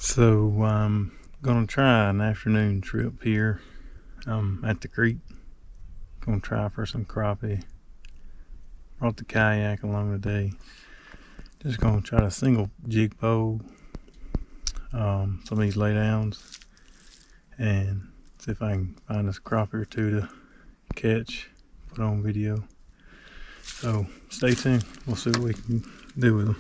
So I'm gonna try an afternoon trip here at the creek. Gonna try for some crappie. Brought the kayak along today. Just gonna try to single jig pole some of these laydowns and see if I can find us a crappie or two to catch, put on video. So stay tuned, we'll see what we can do with them.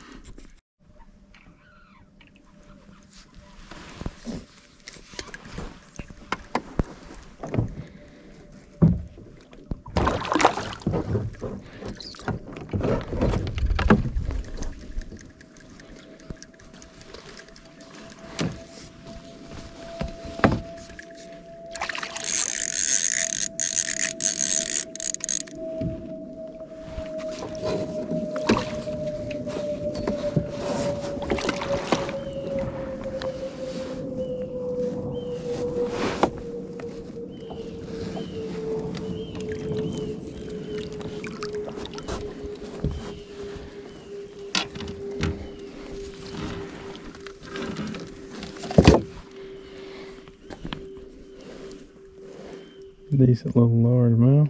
Decent little largemouth.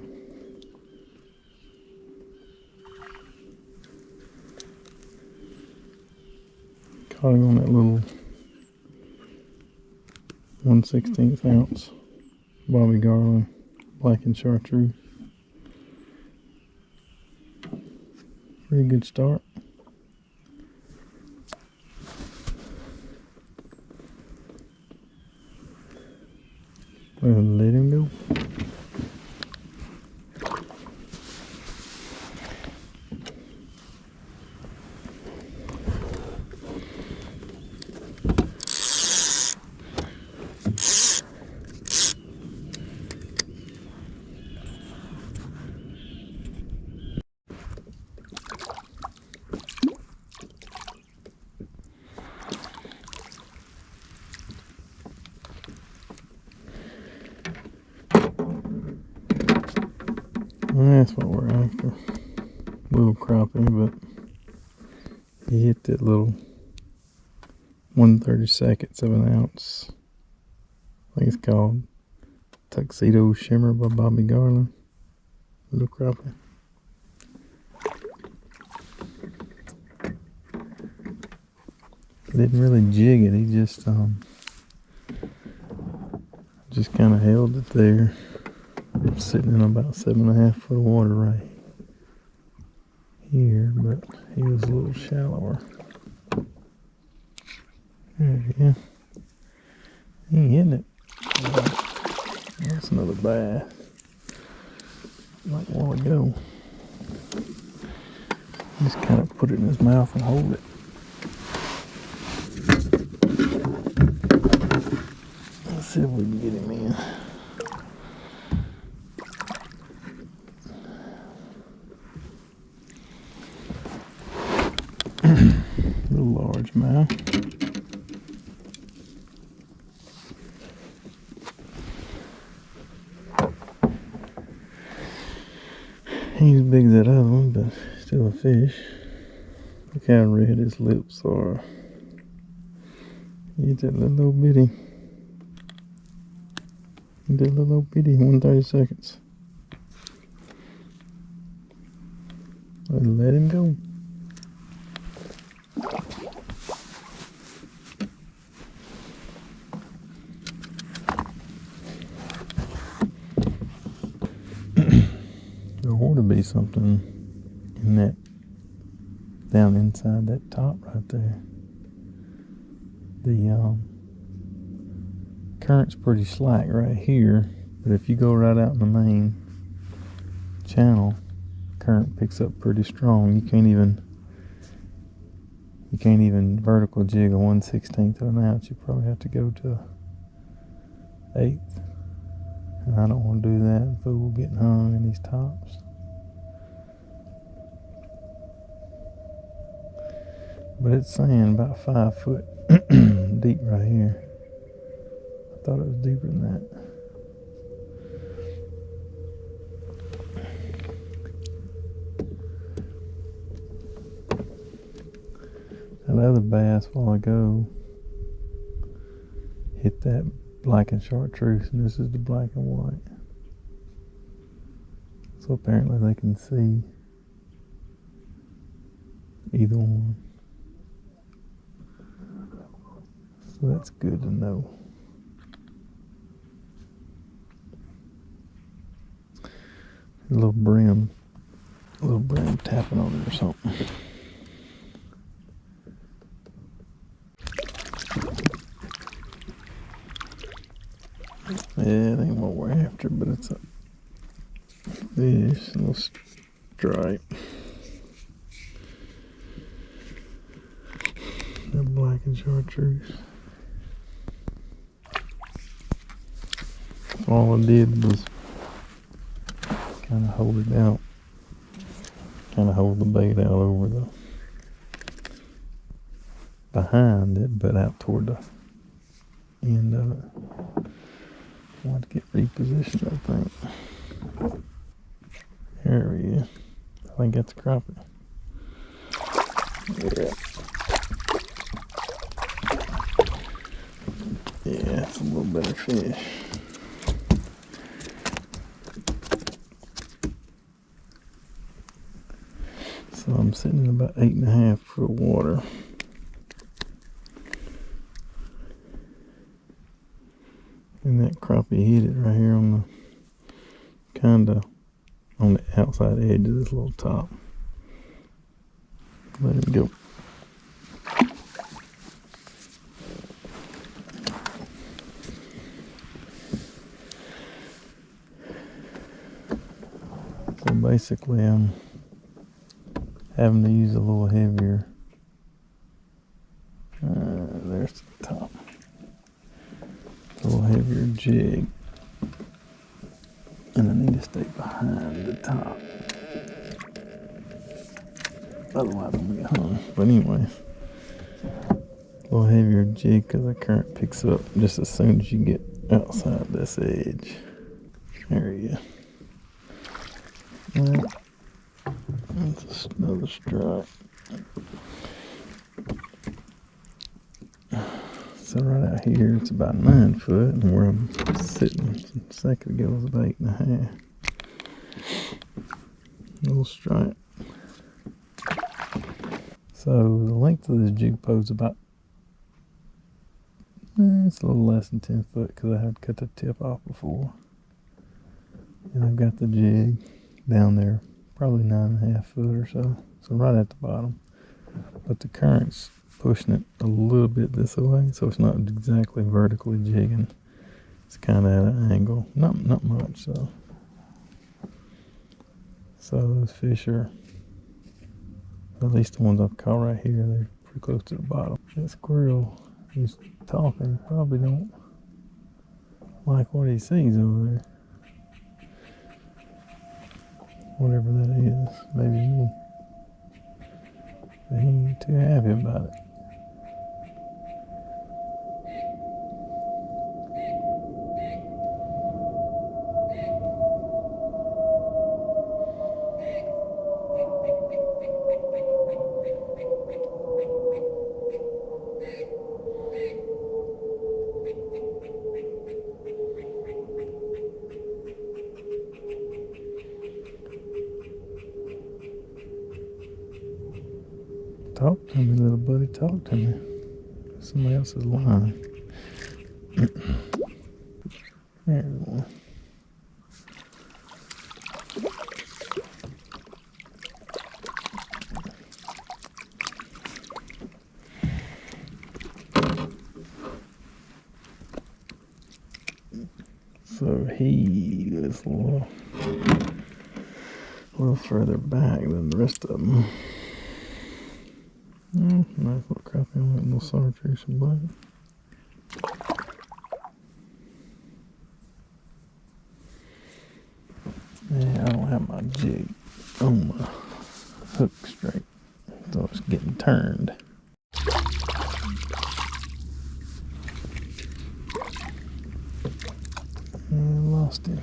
Caught him on that little 1/16 ounce Bobby Garland black and chartreuse. Pretty good start. Well, let him go. That's what we're after. Little crappie, but he hit that little 1/32 of an ounce. I think it's called Tuxedo Shimmer by Bobby Garland. Little crappie. Didn't really jig it, he just kind of held it there. I'm sitting in about 7.5 foot of water right here, but he was a little shallower. There you go. He ain't hitting it. That's another bass. Like a while ago. Just kind of put it in his mouth and hold it. Let's see if we can get him in. Little largemouth. Ain't as big as that other one, but still a fish. Look how red his lips are. He that little bitty. That little bitty 1/32. Let him go. There ought to be something in that, down inside that top right there. The current's pretty slack right here, but if you go right out in the main channel, current picks up pretty strong. You can't even vertical jig a 1/16 of an ounce. You probably have to go to 1/8. And I don't want to do that. Fool getting hung in these tops. But it's saying about 5 foot deep right here. I thought it was deeper than that. That other bass a while ago hit that black and chartreuse, and this is the black and white. So apparently they can see either one. So that's good to know. A little brim tapping on it or something. Yeah, it ain't what we're after, but it's a fish, a little stripe. That black and chartreuse. So all I did was kind of hold it out, kind of hold the bait out over the behind it, but out toward the end of it. I want to get repositioned, I think. There he is. I think that's a crappie. Yeah. Yeah, it's a little better fish. So I'm sitting in about 8.5 foot of water. And that crappie hit it right here on the, kinda on the outside edge of this little top. Let it go. So basically I'm having to use a little heavier. There's the top. A little heavier jig. And I need to stay behind the top. Otherwise I'm gonna get hung. But anyways, a little heavier jig because the current picks up just as soon as you get outside this edge. There you go. Well, that's another strike. So right out here, it's about 9 foot, and where I'm sitting a second ago was about 8.5. Little strike. So the length of this jig pole is about, it's a little less than 10 foot because I had cut the tip off before. And I've got the jig down there, probably 9.5 foot or so. So right at the bottom. But the current's pushing it a little bit this way, so it's not exactly vertically jigging. It's kind of at an angle, not much. So those fish are, at least the ones I've caught right here, they're pretty close to the bottom. That squirrel is talking, probably don't like what he sees over there. Whatever that is, maybe me. But he ain't too happy about it. Talk to me, little buddy, talk to me. Somebody else is lying. There we go. So he is a little further back than the rest of them. Nice little crappie on that little chartreuse and black. Yeah, I don't have my jig on my hook straight, so it's getting turned. And I lost him.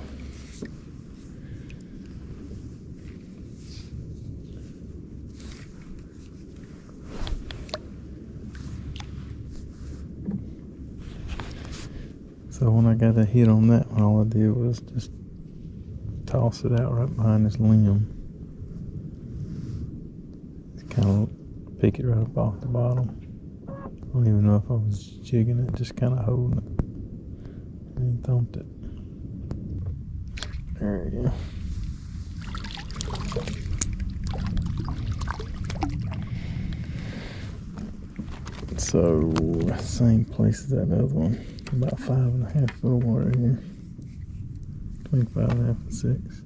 So when I got a hit on that one, all I did was just toss it out right behind this limb. Just kind of pick it right up off the bottom. I don't even know if I was jigging it, just kind of holding it. And he thumped it. There we go. So, same place as that other one. About 5.5 foot of water here. Between 5.5 and 6.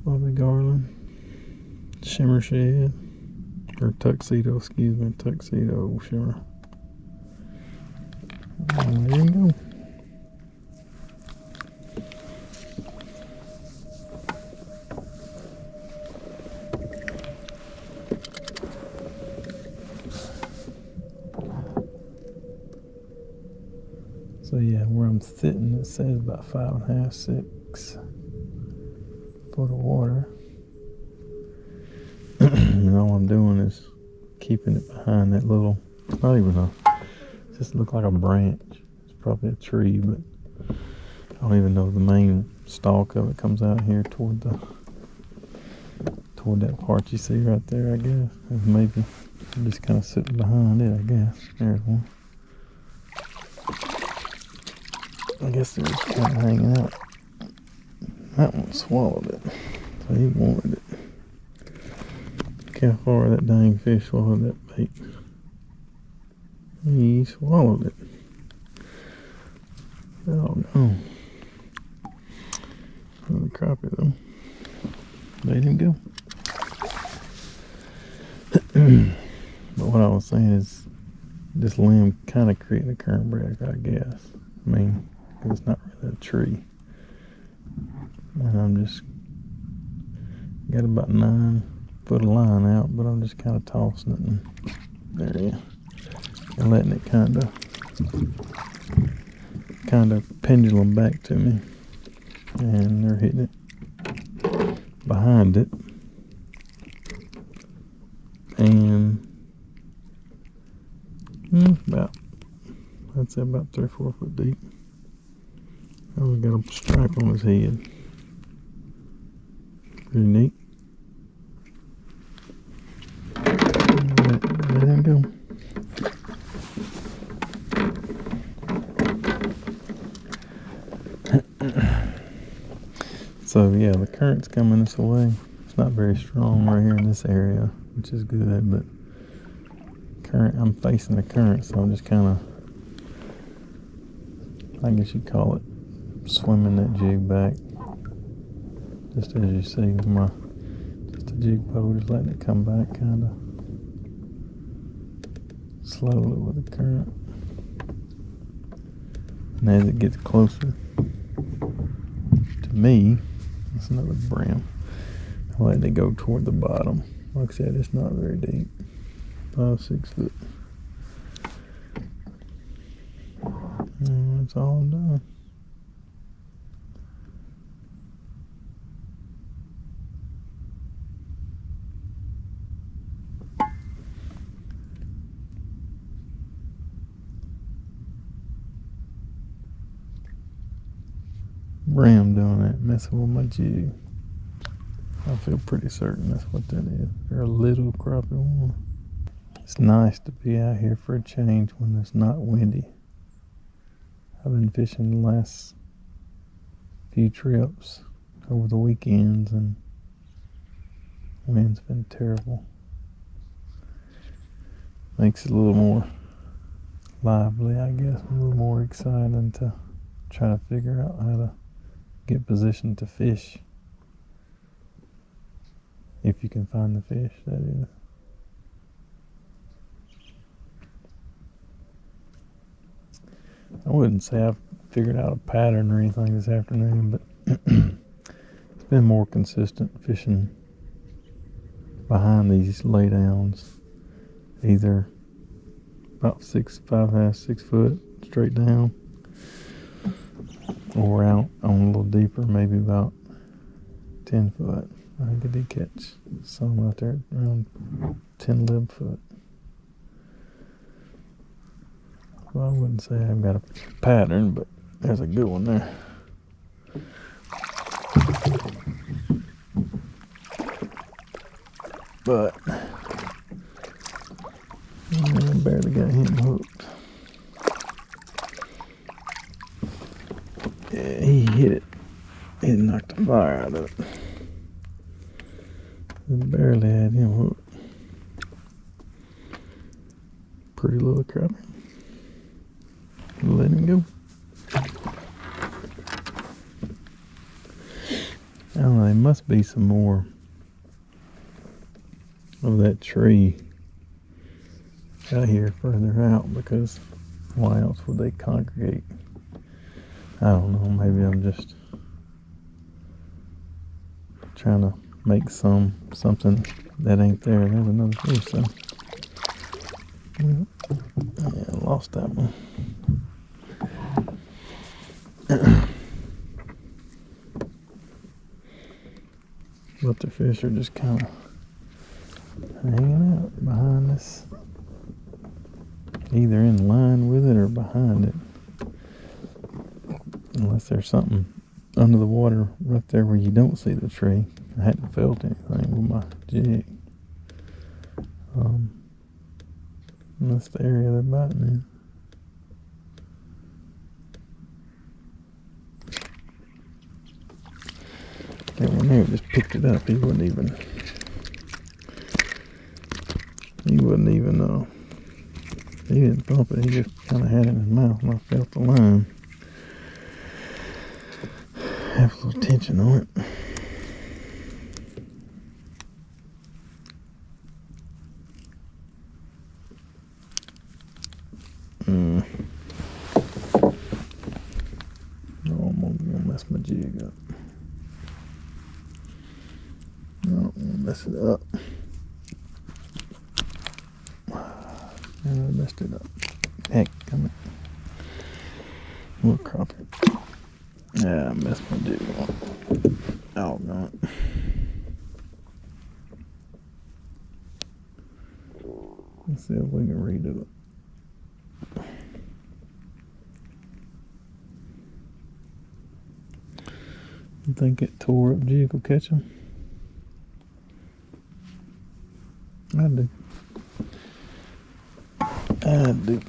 Bobby Garland. Shimmer Shed. Or Tuxedo, excuse me. Tuxedo Shimmer. And there you go. So yeah, where I'm sitting, it says about 5.5, 6 foot of water. And all I'm doing is keeping it behind that little, it's not even it just looks like a branch. It's probably a tree, but I don't even know the main stalk of it comes out here toward that part you see right there, I guess. And maybe I'm just kind of sitting behind it, I guess. There's one. I guess they're just kind of hanging out. That one swallowed it, so he wanted it. Look how far that dang fish swallowed that bait. He swallowed it. Oh no. Another crappie though. Let him go. But what I was saying is, this limb kind of creating a current break, I guess. I mean, it's not really a tree. And I'm just got about 9 foot of line out, but I'm just kind of tossing it and there you go. And letting it kind of pendulum back to me. And they're hitting it behind it. And I'd say about 3 or 4 foot deep. Oh, we got a stripe on his head. Pretty neat. Let him go. So yeah, the current's coming this way. It's not very strong right here in this area, which is good, but I'm facing the current, so I'm just kind of, I guess you'd call it, swimming that jig back. Just as you see, just a jig pole, just letting it come back kind of slowly with the current. And as it gets closer to me, that's another brim. I'm letting it go toward the bottom. Like I said, it's not very deep. 5, 6 foot. And that's all I'm doing. Brim doing that, messing with my jig. I feel pretty certain that's what that is. They're a little crappie one. It's nice to be out here for a change when it's not windy. I've been fishing the last few trips over the weekends and wind's been terrible. Makes it a little more lively, I guess, a little more exciting to try to figure out how to get positioned to fish. If you can find the fish, that is. I wouldn't say I've figured out a pattern or anything this afternoon, but it's been more consistent fishing behind these laydowns, either about 5.5, 6 foot straight down, or out on a little deeper, maybe about 10 foot. I think I did catch some out there around 10, 11 foot. Well, I wouldn't say I've got a pattern, but there's a good one there. But I barely got him hooked. Yeah, he hit it. He knocked the fire out of it. I barely had him hooked. Pretty little crappie. Let him go. I don't know, there must be some more of that tree out here further out, because why else would they congregate? I don't know, maybe I'm just trying to make something that ain't there. There's another fish, so yeah, I lost that one. But the fish are just kind of hanging out behind this, either in line with it or behind it, unless there's something under the water right there where you don't see the tree. I hadn't felt anything with my jig. And that's the area they're biting in. That one there just picked it up. He didn't thump it. He just kind of had it in his mouth, and I felt the line have a little tension on it. No, I'm gonna mess my jig up. No, I'm gonna mess it up. And I messed it up. Heck, come on. Little crappie. Yeah, I messed my jig up. Oh, God. Let's see if we can redo it. You think that tore up jig will catch him? I do. I do.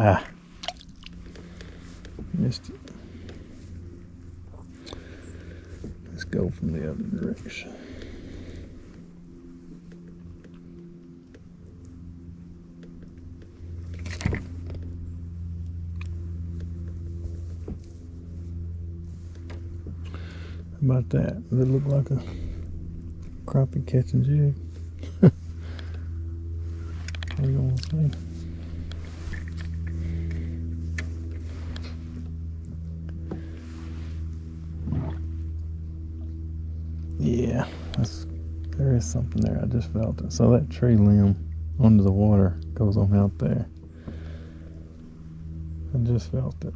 Ah, missed it. Let's go from the other direction. How about that? Does it look like a crappie catching jig? What are you gonna say? Yeah, there is something there. I just felt it. So that tree limb under the water goes on out there. I just felt it.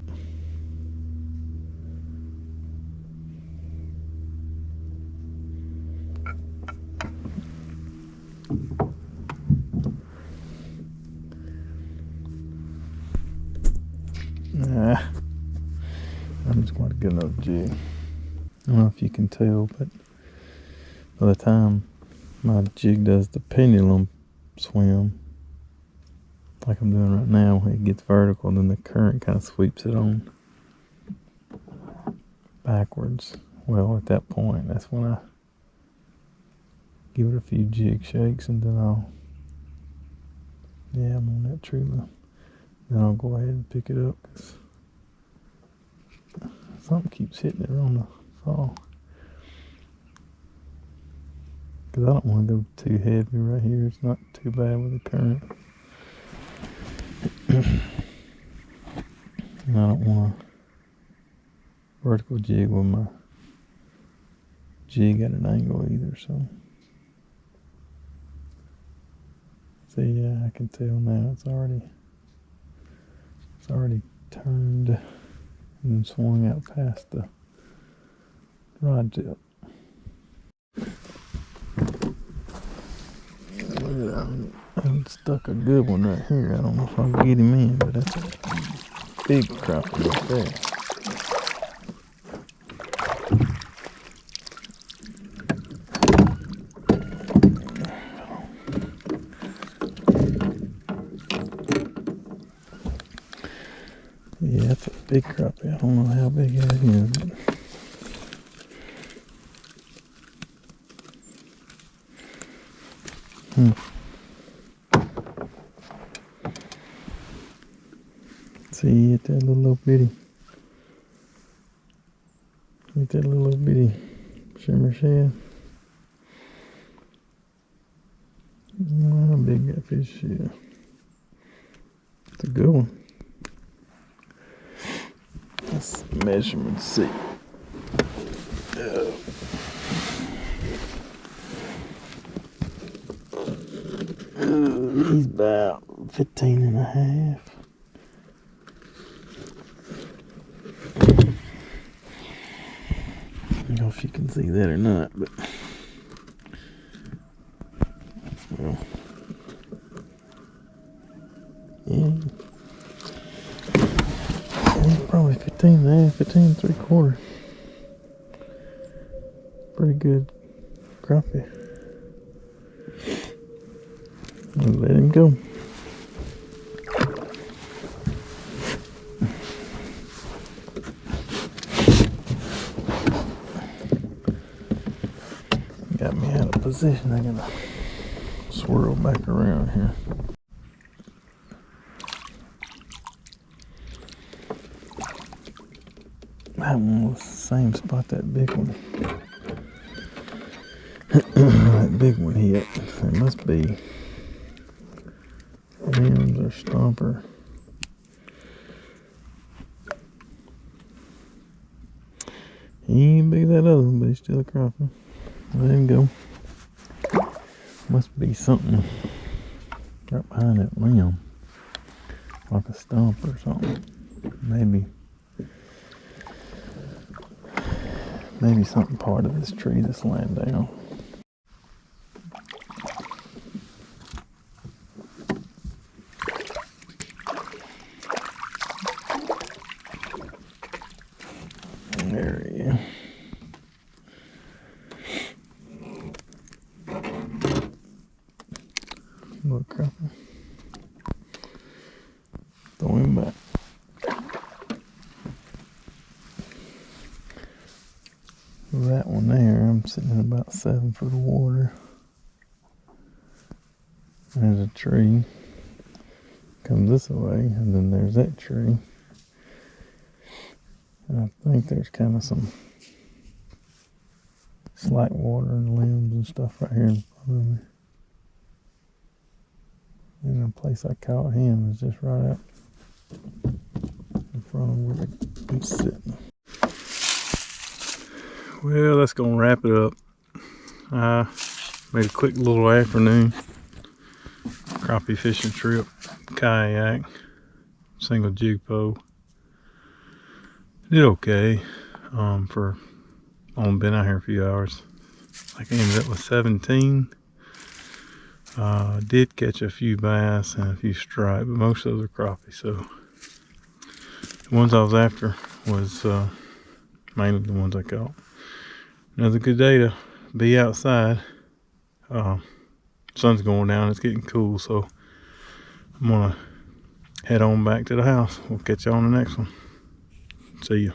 Nah, I'm just going to get another jig. I don't know if you can tell, but by the time my jig does the pendulum swim, like I'm doing right now, when it gets vertical, then the current kind of sweeps it on backwards. Well, at that point, that's when I give it a few jig shakes, and then I'm on that tree limb. Then I'll go ahead and pick it up, because something keeps hitting it on the fall. Because I don't want to go too heavy right here. It's not too bad with the current. And I don't want to vertical jig with my jig at an angle either, so. See, yeah, I can tell now it's already turned and swung out past the rod tip. Look at that. I stuck a good one right here. I don't know if I'll get him in, but that's a big crappie right there. Yeah, that's a big crappie. I don't know how big it is. See, at that little bitty, shimmer shad. How big that fish is. It's a good one. Let's measure him and see. He's about 15 and a half. I don't know if you can see that or not, but well, yeah, he's probably 15 and a half, 15 and 3/4. Pretty good crappie. I'll let him go. Got me out of position. I gotta swirl back around here. That one was the same spot that big one. That big one hit. It must be limbs or stomper. He ain't big that other one, but he's still a crappie. Let him go. Must be something right behind that limb, like a stump or something. Maybe something part of this tree that's laying down. There he is. Little crappie. Throw him back. That one there, I'm sitting in about 7 foot of water. There's a tree. Comes this way, and then there's that tree. And I think there's kind of some slack water and limbs and stuff right here in front of me. And the place I caught him is just right up in front of where I'm sitting. Well, that's gonna wrap it up. Made a quick little afternoon crappie fishing trip, kayak, single jig pole. Did okay. For only been out here a few hours. I ended up with 17. Did catch a few bass and a few stripes, but most of those are crappie. So the ones I was after was mainly the ones I caught. Another good day to be outside. Sun's going down, it's getting cool, so I'm gonna head on back to the house. We'll catch you on the next one. See ya.